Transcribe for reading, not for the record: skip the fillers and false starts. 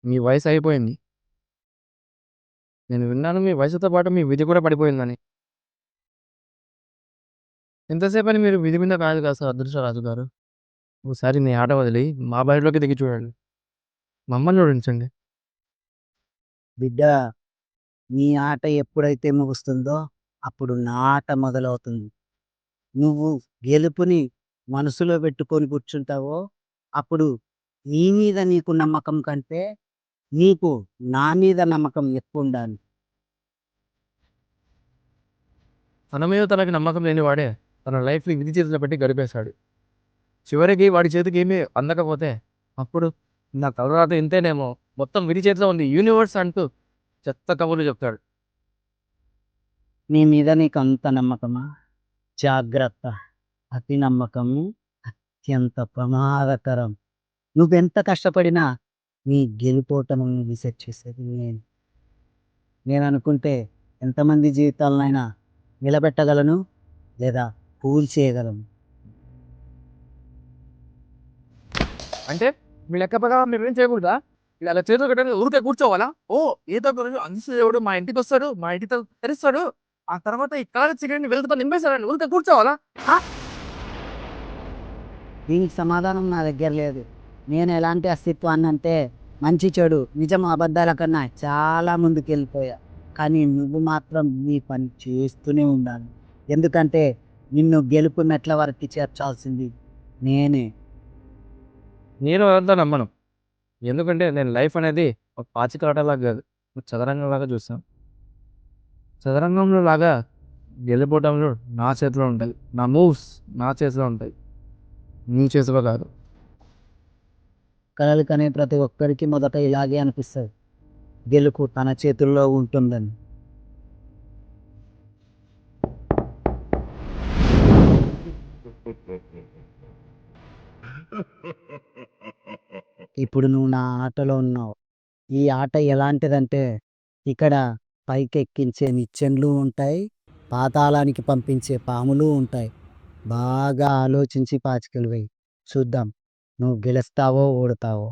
మీ వయసు అయిపోయింది. నేను విన్నాను మీ వయసుతో పాటు మీ విధి కూడా పడిపోయిందని. ఎంతసేపని మీరు విధి మీద కాయలు కాస్తారు అదృష్టరాజు గారు. ఓసారి మీ ఆట వదిలి మా బరిలోకి దిగి చూడండి. మమ్మల్ని ఓడించండి. బిడ్డ, నీ ఆట ఎప్పుడైతే ముగుస్తుందో అప్పుడు నా ఆట మొదలవుతుంది. నువ్వు గెలుపుని మనసులో పెట్టుకొని కూర్చుంటావో అప్పుడు నీ మీద నీకు నమ్మకం కంటే నీకు నా మీద నమ్మకం ఎక్కువ ఉండాలి. తన మీద తనకి నమ్మకం లేని వాడే తన లైఫ్ని విధి చేతిలో పెట్టి గడిపేశాడు. చివరికి వాడి చేతికి ఏమీ అందకపోతే అప్పుడు నా తలరాత ఇంతేనేమో, మొత్తం విధి చేతిలో ఉంది యూనివర్స్ అంటూ చెత్త కబుర్లు చెప్తాడు. నీ మీద నీకు అంత నమ్మకమా? జాగ్రత్త, అతి నమ్మకం అత్యంత ప్రమాదకరం. నువ్వెంత కష్టపడినా నీ గెలుపోటములను రీసెట్ చేసేది నేను. నేను అనుకుంటే ఎంతమంది జీవితాలనైనా నిలబెట్టగలను లేదా కూల్చేయగలను. అంటే మీ లెక్క ప్రకారం మేము ఏం చేయకూడదా? ఇలా అలా చేతులు కట్టని ఊరికే కూర్చోవాలా? ఓ ఏదో ఒక రోజు అంశదేవుడు మా ఇంటికి వస్తాడు, మా ఇంటితో తెరుస్తాడు, ఆ తర్వాత ఈ కలర్ చికెన్ వెలుగుతో నింపేశాడని ఊరికే కూర్చోవాలా? దీనికి సమాధానం నా దగ్గర లేదు. నేను ఎలాంటి అస్తిత్వాన్ని అంటే మంచి చెడు నిజం అబద్ధాల కన్నా చాలా ముందుకు వెళ్ళిపోయా. కానీ నువ్వు మాత్రం నీ పని చేస్తూనే ఉండాలి. ఎందుకంటే నిన్ను గెలుపు మెట్ల వరకు చేర్చాల్సింది నేనే. నేను అదంతా నమ్మను. ఎందుకంటే నేను లైఫ్ అనేది ఒక పాచిక ఆటలాగా కాదు, ఒక చదరంగం లాగా చూస్తాను. చదరంగంలో లాగా గెలిపోవటంలో నా చేతిలో ఉంటాయి, నా మూవ్స్ నా చేతిలో ఉంటాయి, నీ చేతిలో కాదు. కలలు కనే ప్రతి ఒక్కరికి మొదట ఇలాగే అనిపిస్తుంది, గెలుపు తన చేతుల్లో ఉంటుందని. ఇప్పుడు నువ్వు నా ఆటలో ఉన్నావు. ఈ ఆట ఎలాంటిదంటే ఇక్కడ పైకెక్కించే నిచ్చెనలు ఉంటాయి, పాతాళానికి పంపించే పాములు ఉంటాయి. బాగా ఆలోచించి పాచికలు వేయి. చూద్దాం నువ్వు గెలుస్తావో ఓడతావో.